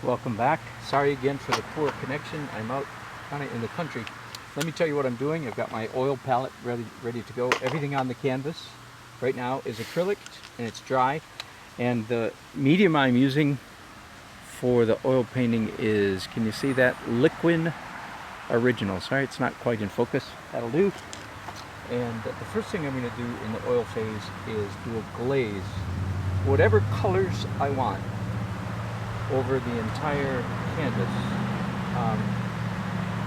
Welcome back. Sorry again for the poor connection. I'm out kind of in the country. Let me tell you what I'm doing. I've got my oil palette ready to go. Everything on the canvas right now is acrylic and it's dry. And the medium I'm using for the oil painting is, can you see that? Liquid Original. Sorry, it's not quite in focus. That'll do. And the first thing I'm going to do in the oil phase is do a glaze. Whatever colors I want over the entire canvas.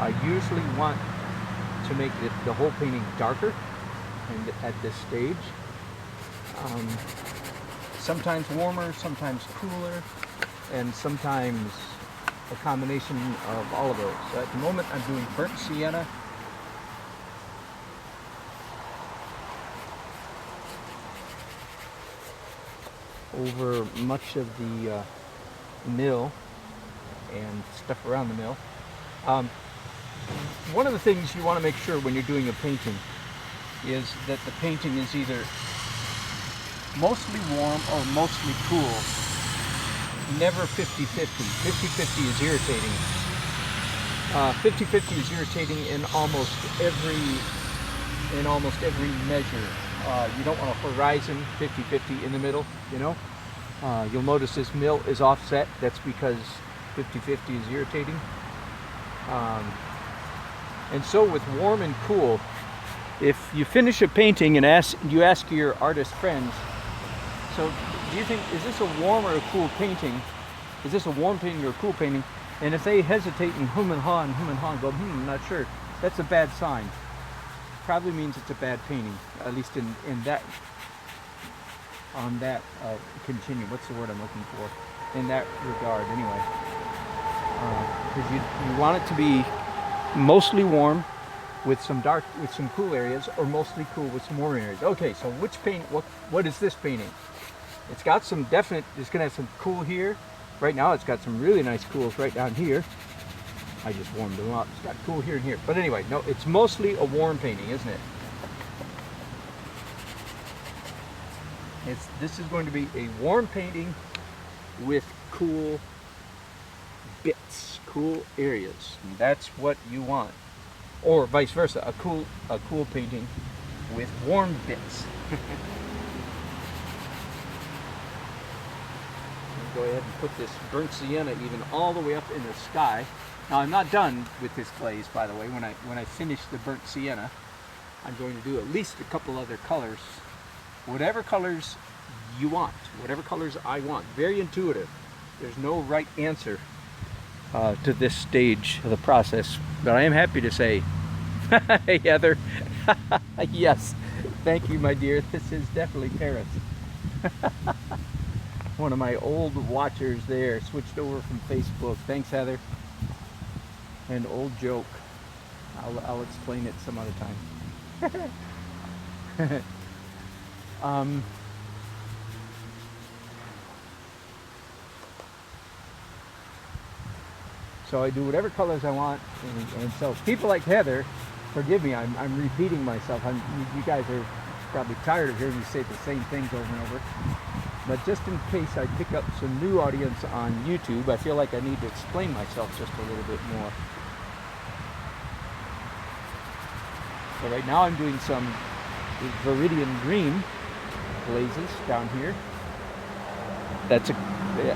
I usually want to make the whole painting darker and at this stage. Sometimes warmer, sometimes cooler, and sometimes a combination of all of those. So at the moment I'm doing burnt sienna. Over much of the mill and stuff around the mill. One of the things you want to make sure when you're doing a painting is that the painting is either mostly warm or mostly cool. Never 50-50. 50-50 is irritating. 50-50 is irritating in almost every measure. You don't want a horizon 50-50 in the middle, you know. You'll notice this mill is offset. That's because 50-50 is irritating. And so with warm and cool, if you finish a painting and you ask your artist friends, so do you think, is this a warm or a cool painting? Is this a warm painting or a cool painting? And if they hesitate and hum and haw and go, I'm not sure, that's a bad sign. Probably means it's a bad painting, at least in that, on that continuum. What's the word I'm looking for? In that regard, anyway. Because you want it to be mostly warm with some dark, with some cool areas, or mostly cool with some warm areas. Okay, so which paint? What is this painting? It's got some definite. It's gonna have some cool here. Right now, it's got some really nice cools right down here. I just warmed them up. It's got cool here and here. But anyway, no, it's mostly a warm painting, isn't it? This is going to be a warm painting with cool bits, cool areas. And that's what you want. Or vice versa, a cool painting with warm bits. Go ahead and put this burnt sienna even all the way up in the sky. Now I'm not done with this glaze, by the way. When I finish the burnt sienna, I'm going to do at least a couple other colors. Whatever colors you want, whatever colors I want. Very intuitive. There's no right answer to this stage of the process. But I am happy to say, hey Heather, yes, thank you my dear. This is definitely Paris. One of my old watchers there switched over from Facebook. Thanks, Heather. An old joke. I'll explain it some other time. So I do whatever colors I want, and so people like Heather, forgive me, I'm repeating myself. You guys are probably tired of hearing me say the same things over and over. But just in case I pick up some new audience on YouTube, I feel like I need to explain myself just a little bit more. So right now I'm doing some Viridian green glazes down here. That's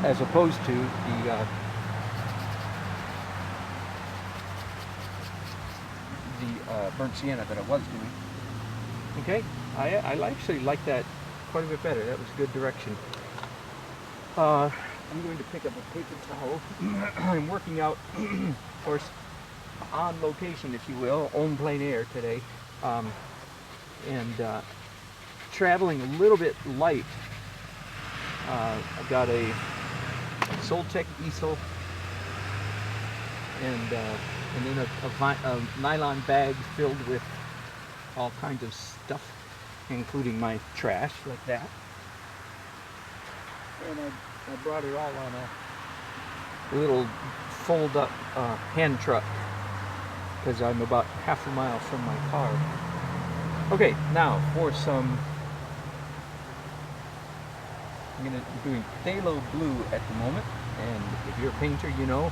as opposed to the burnt sienna that I was doing. Okay, I actually like that quite a bit better. That was a good direction. I'm going to pick up a paper towel. I'm working out, of course, on location, if you will, on plein air today, and traveling a little bit light. I've got a Soltec easel and then a nylon bag filled with all kinds of stuff, including my trash, like that. And I brought it all on a little fold-up hand truck because I'm about half a mile from my car. Okay, now for some, I'm doing phthalo blue at the moment. And if you're a painter, you know,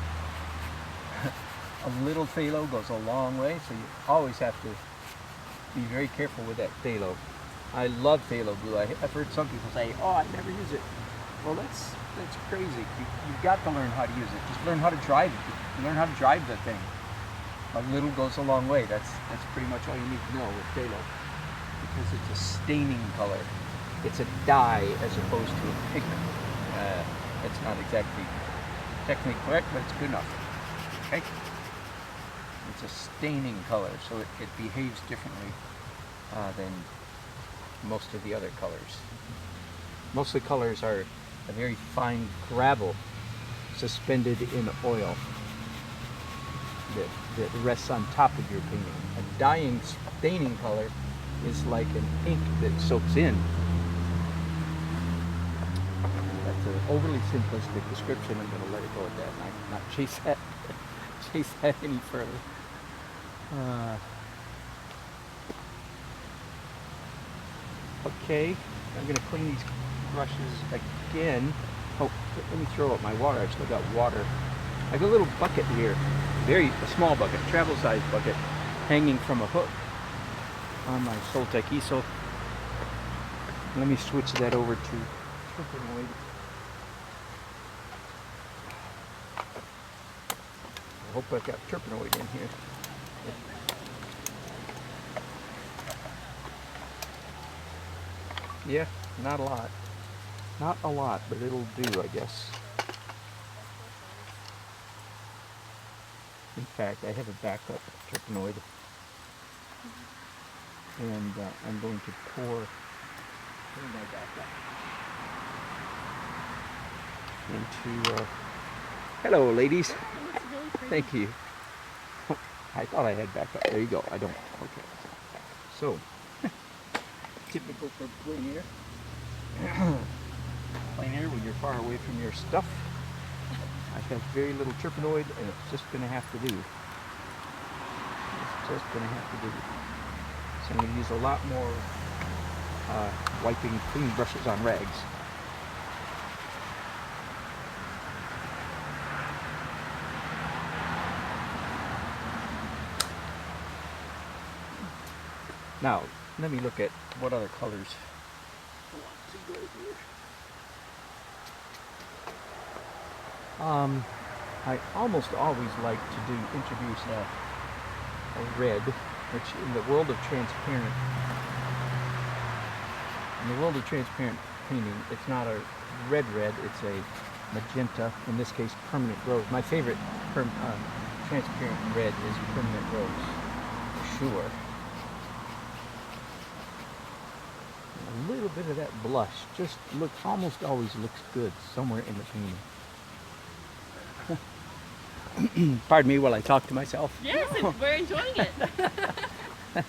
a little phthalo goes a long way, so you always have to be very careful with that phthalo. I love phthalo blue. I've heard some people say, oh, I never use it. Well, that's crazy. You've got to learn how to use it. Just learn how to drive it. Learn how to drive the thing. A little goes a long way. That's pretty much all you need to know with phthalo, because it's a staining color. It's a dye as opposed to a pigment. It's not exactly technically correct, but it's good enough. Okay? It's a staining color, so it behaves differently than most of the other colors. Most of the colors are a very fine gravel suspended in oil that rests on top of your painting. A dyeing, staining color is like an ink that soaks in. That's an overly simplistic description. I'm going to let it go at that and not chase that any further. Okay, I'm going to clean these brushes again. Oh, let me throw out my water. I've still got water. I have a little bucket here, a small bucket, travel size bucket, hanging from a hook on my Soltec easel. Let me switch that over to Turpenoid. I hope I've got Turpenoid in here. Yeah, not a lot. Not a lot, but it'll do, I guess. In fact, I have a backup Turpenoid. And I'm going to pour my backup into... hello, ladies. Thank you. Oh, I thought I had backup. There you go. I don't. Okay. So, typical for plein air. Plein air when you're far away from your stuff. I have very little Turpenoid, and it's just going to have to do. It's just going to have to do. So I'm going to use a lot more wiping clean brushes on rags. Now, let me look at what other colors I want to go here. I almost always like to introduce a red, which in the world of transparent painting, it's not a red, it's a magenta, in this case permanent rose. My favorite transparent red is permanent rose, for sure. A little bit of that blush just almost always looks good somewhere in the painting. Pardon me while I talk to myself. Yes, we're enjoying it.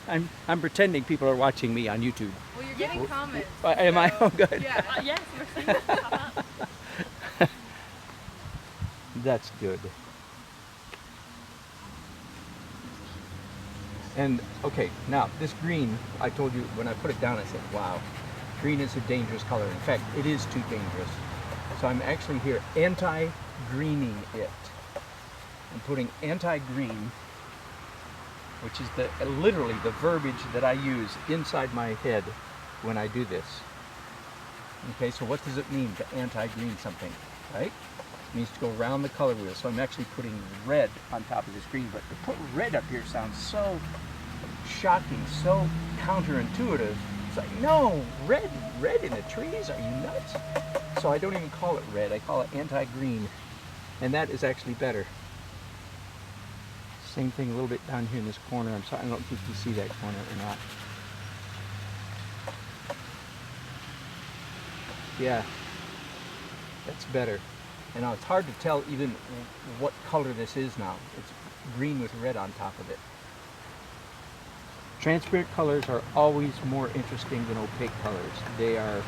I'm pretending people are watching me on YouTube. Well, you're getting comments. Am I? Oh, good. Yeah. Yes, we're seeing it pop up. That's good. And okay, now this green, I told you when I put it down, I said, wow, green is a dangerous color. In fact, it is too dangerous. So I'm actually here anti-greening it. I'm putting anti-green, which is literally the verbiage that I use inside my head when I do this. Okay, so what does it mean to anti-green something, right? It means to go around the color wheel. So I'm actually putting red on top of this green, but to put red up here sounds so shocking, so counterintuitive. It's like, no, red in the trees? Are you nuts? So I don't even call it red, I call it anti-green. And that is actually better. Same thing a little bit down here in this corner. I'm sorry, I don't know if you see that corner or not. Yeah, that's better. And now it's hard to tell even what color this is now. It's green with red on top of it. Transparent colors are always more interesting than opaque colors. They are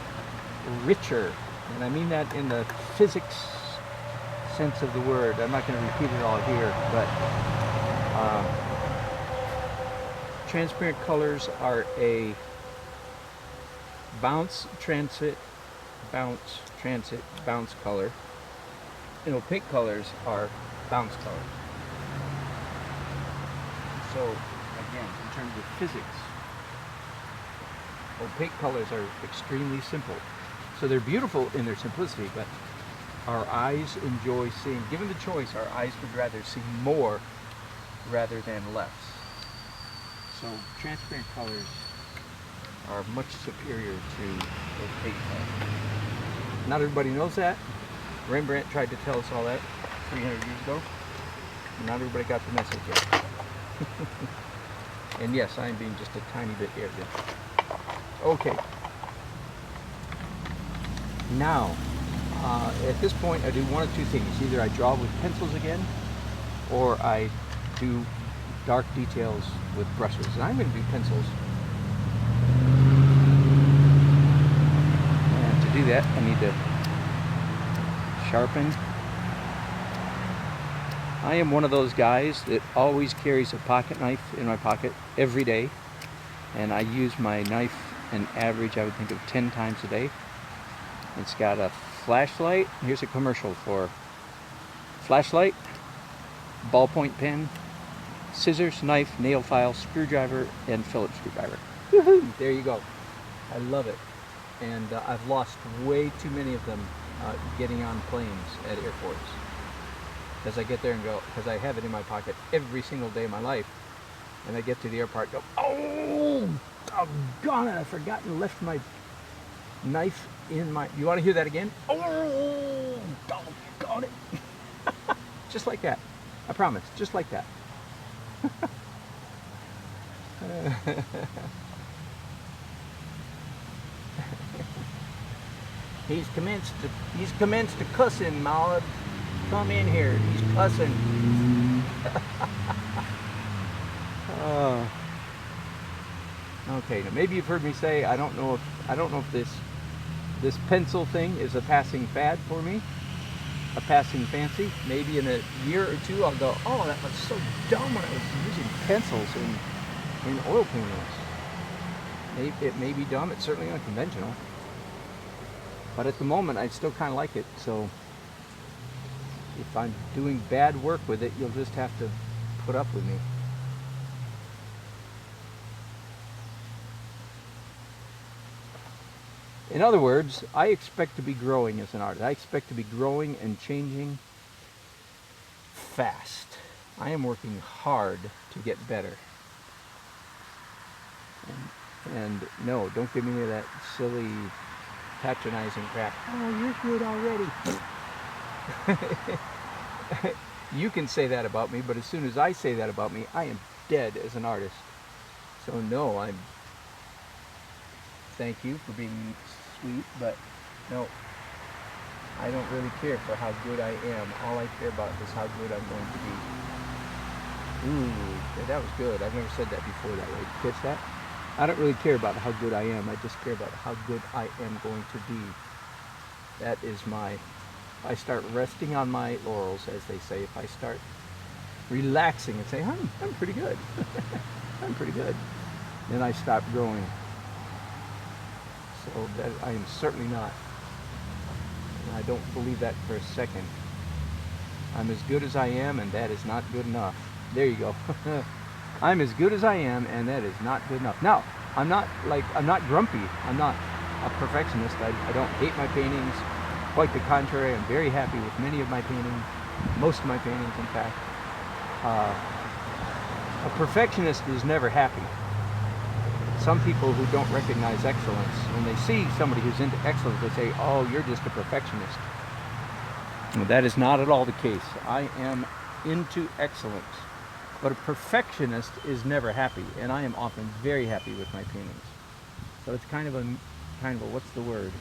richer, and I mean that in the physics sense of the word. I'm not going to repeat it all here, but transparent colors are a bounce, transit, bounce, transit, bounce color. and opaque colors are bounce colors. So again, in terms of physics, opaque colors are extremely simple. So they're beautiful in their simplicity, but our eyes enjoy seeing, given the choice, our eyes would rather see more rather than less. So transparent colors are much superior to opaque colors. Not everybody knows that. Rembrandt tried to tell us all that 300 years ago. Not everybody got the message yet. And yes, I'm being just a tiny bit arrogant. Okay. Now, at this point, I do one of two things. Either I draw with pencils again, or I do dark details with brushes. And I'm going to do pencils. And to do that, I need to sharpen. I am one of those guys that always carries a pocket knife in my pocket every day, and I use my knife an average, I would think, of 10 times a day. It's got a flashlight. Here's a commercial for flashlight, ballpoint pen, scissors, knife, nail file, screwdriver, and Phillips screwdriver. Woohoo! There you go. I love it. And I've lost way too many of them getting on planes at airports. As I get there and go, because I have it in my pocket every single day of my life, and I get to the airport and go, oh, doggone it, I forgot and left my knife in my, you want to hear that again? Oh, doggone it. Just like that. I promise, just like that. He's commenced to cussing, Maud. Come in here. He's cussing. Okay, now maybe you've heard me say I don't know if this pencil thing is a passing fad for me, a passing fancy. Maybe in a year or two I'll go, oh, that was so dumb when I was using pencils in oil paintings. It may be dumb. It's certainly unconventional, but at the moment I still kind of like it. So if I'm doing bad work with it, you'll just have to put up with me. In other words, I expect to be growing as an artist. I expect to be growing and changing fast. I am working hard to get better. And no, don't give me any of that silly patronizing crap. Oh, you're good already. You can say that about me, but as soon as I say that about me, I am dead as an artist. So no, thank you for being sweet, but no, I don't really care for how good I am. All I care about is how good I'm going to be. Ooh, that was good. I've never said that before that way. Catch that? I don't really care about how good I am. I just care about how good I am going to be. That is I start resting on my laurels, as they say. If I start relaxing and say, I'm pretty good. I'm pretty good. Then I stop growing. So that I am certainly not. And I don't believe that for a second. I'm as good as I am, and that is not good enough. There you go. I'm as good as I am, and that is not good enough. Now, I'm not grumpy. I'm not a perfectionist. I don't hate my paintings. Quite the contrary. I'm very happy with many of my paintings. Most of my paintings, in fact. A perfectionist is never happy. Some people who don't recognize excellence, when they see somebody who's into excellence, they say, oh, you're just a perfectionist. Well, that is not at all the case. I am into excellence. But a perfectionist is never happy, and I am often very happy with my paintings. So it's kind of a what's the word?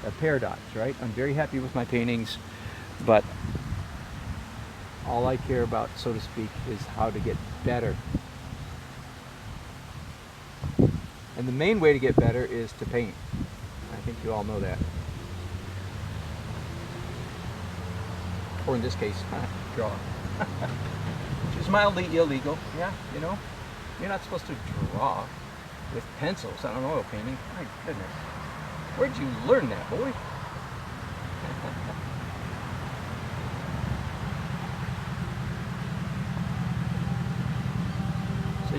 A paradox, right? I'm very happy with my paintings, but all I care about, so to speak, is how to get better. And the main way to get better is to paint. I think you all know that. Or in this case, draw. Which is mildly illegal. Yeah, you know. You're not supposed to draw with pencils on an oil painting. My goodness. Where'd you learn that, boy?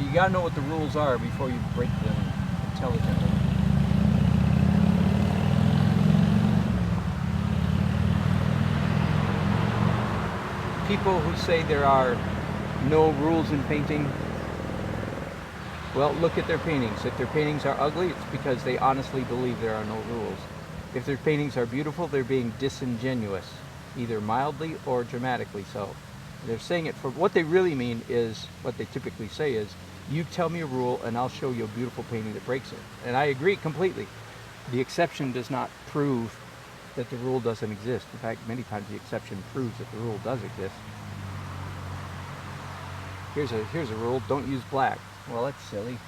you gotta know what the rules are before you break them intelligently. People who say there are no rules in painting, well, look at their paintings. If their paintings are ugly, it's because they honestly believe there are no rules. If their paintings are beautiful, they're being disingenuous, either mildly or dramatically so. They're saying it for what they really mean is, what they typically say is, you tell me a rule and I'll show you a beautiful painting that breaks it. And I agree completely. The exception does not prove that the rule doesn't exist. In fact, many times the exception proves that the rule does exist. Here's a rule, don't use black. Well, that's silly.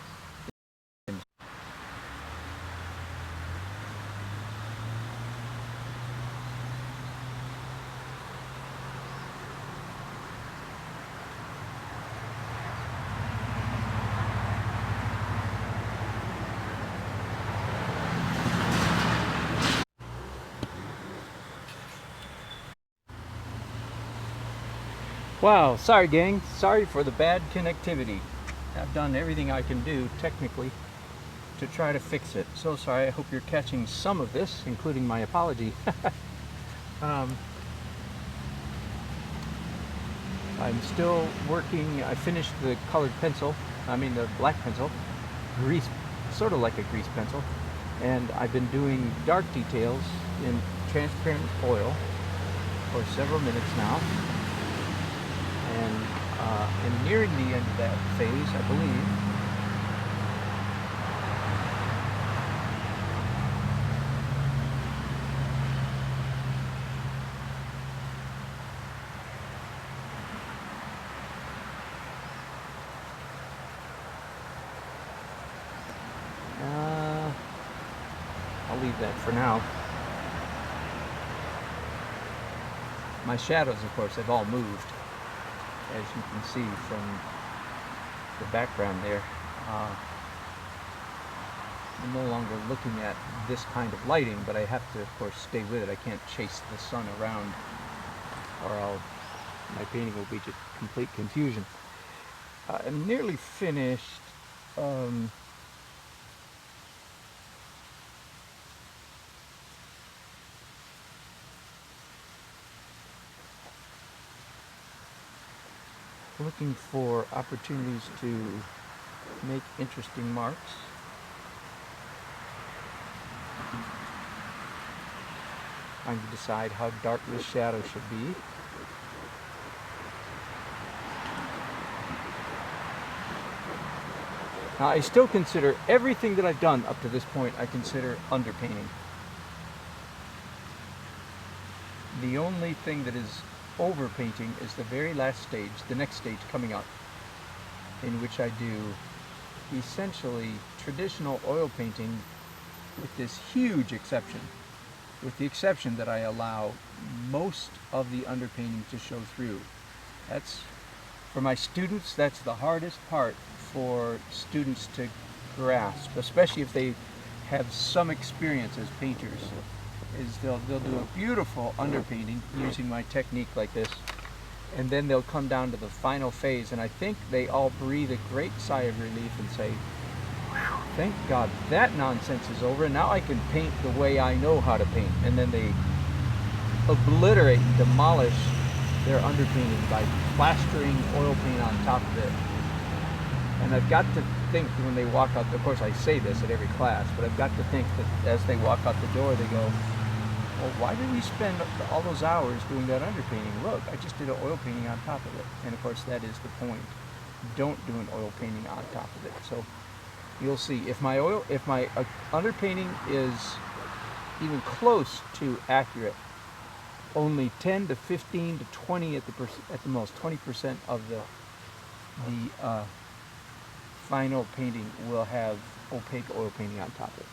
Wow, sorry gang, sorry for the bad connectivity. I've done everything I can do technically to try to fix it. So sorry, I hope you're catching some of this, including my apology. I'm still working. I finished the colored pencil, the black pencil, grease, sort of like a grease pencil, and I've been doing dark details in transparent oil for several minutes now. And I'm nearing the end of that phase, I believe. I'll leave that for now. My shadows, of course, have all moved, as you can see from the background there. I'm no longer looking at this kind of lighting, but I have to, of course, stay with it. I can't chase the sun around, or my painting will be just complete confusion. I'm nearly finished. Looking for opportunities to make interesting marks. Trying to decide how dark this shadow should be. Now, I still consider everything that I've done up to this point, I consider underpainting. The only thing that is overpainting is the very last stage, the next stage coming up, in which I do essentially traditional oil painting with this huge exception. With the exception that I allow most of the underpainting to show through. That's, for my students, that's the hardest part for students to grasp, especially if they have some experience as painters, is they'll do a beautiful underpainting using my technique like this, and then they'll come down to the final phase, and I think they all breathe a great sigh of relief and say, thank God that nonsense is over, and now I can paint the way I know how to paint. And then they obliterate and demolish their underpainting by plastering oil paint on top of it. And I've got to think when they walk out, of course I say this at every class, but I've got to think that as they walk out the door, they go, well, why did we spend all those hours doing that underpainting? Look, I just did an oil painting on top of it. And of course that is the point. Don't do an oil painting on top of it. So you'll see if my underpainting is even close to accurate, only 10 to 15 to 20 at the most, 20% of the final painting will have opaque oil painting on top of it.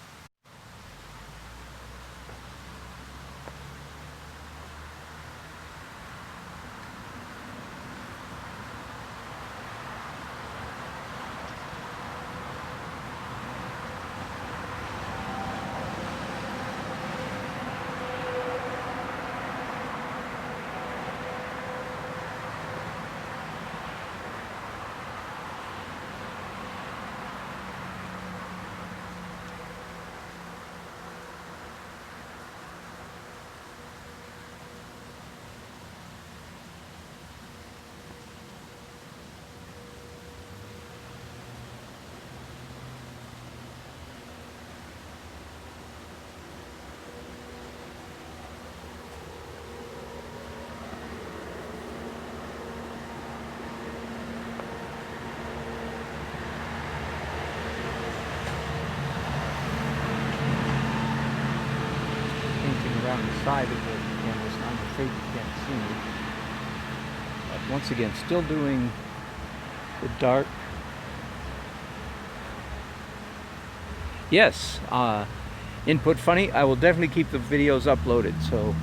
side of the canvas. I'm afraid you can't see me. But once again, still doing the dark. Yes, input funny. I will definitely keep the videos uploaded so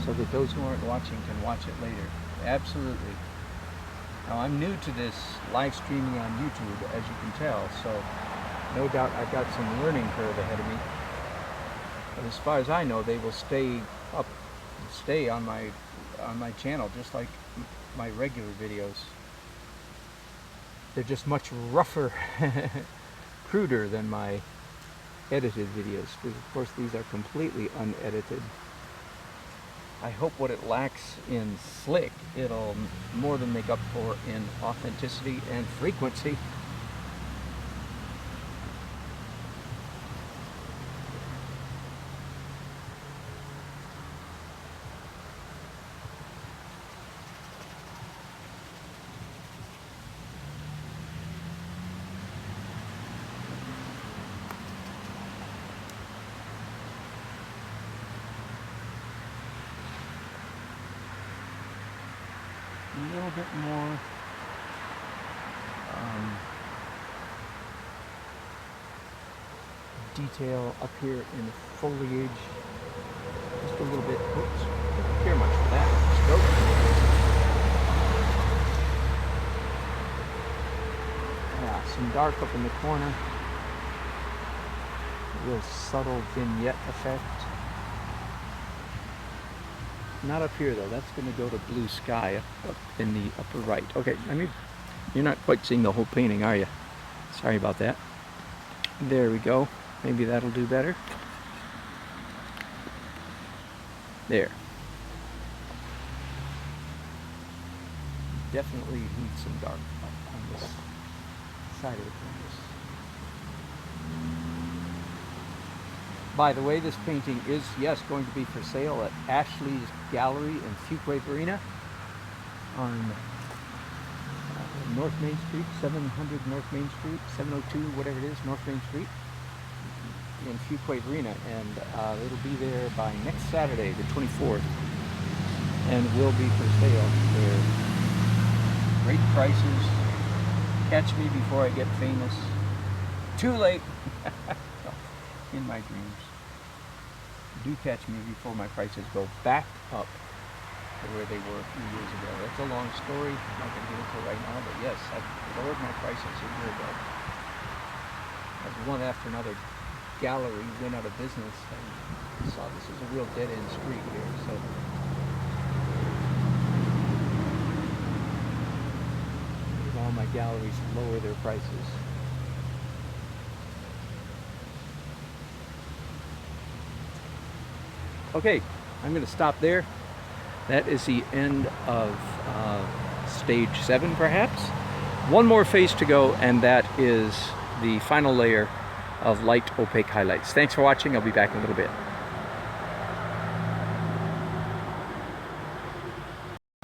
that those who aren't watching can watch it later. Absolutely. Now I'm new to this live streaming on YouTube, as you can tell, so no doubt I've got some learning curve ahead of me. But as far as I know, they will stay on my channel just like my regular videos. They're just much rougher, cruder than my edited videos, because of course these are completely unedited. I hope what it lacks in slick, it'll more than make up for in authenticity and frequency. A little bit more detail up here in the foliage. Just a little bit. Oops, don't care much for that. Stroke. Yeah, some dark up in the corner. A real subtle vignette effect. Not up here though, that's going to go to blue sky up in the upper right. Okay, I mean, you're not quite seeing the whole painting, are you? Sorry about that. There we go. Maybe that'll do better. There. Definitely need some dark up on this side of the canvas. By the way, this painting is, yes, going to be for sale at Ashley's Gallery in Fuquay Varina on North Main Street, 700 North Main Street, 702, whatever it is, North Main Street in Fuquay Varina. And it'll be there by next Saturday, the 24th, and will be for sale. They're great prices. Catch me before I get famous. Too late. In my dreams. Do catch me before my prices go back up to where they were a few years ago. That's a long story. I'm not going to get into it right now, but yes, I lowered my prices a year ago. As one after another gallery went out of business, I saw this is a real dead-end street here. So all my galleries lower their prices. Okay, I'm going to stop there. That is the end of stage 7, perhaps. One more phase to go, and that is the final layer of light opaque highlights. Thanks for watching. I'll be back in a little bit.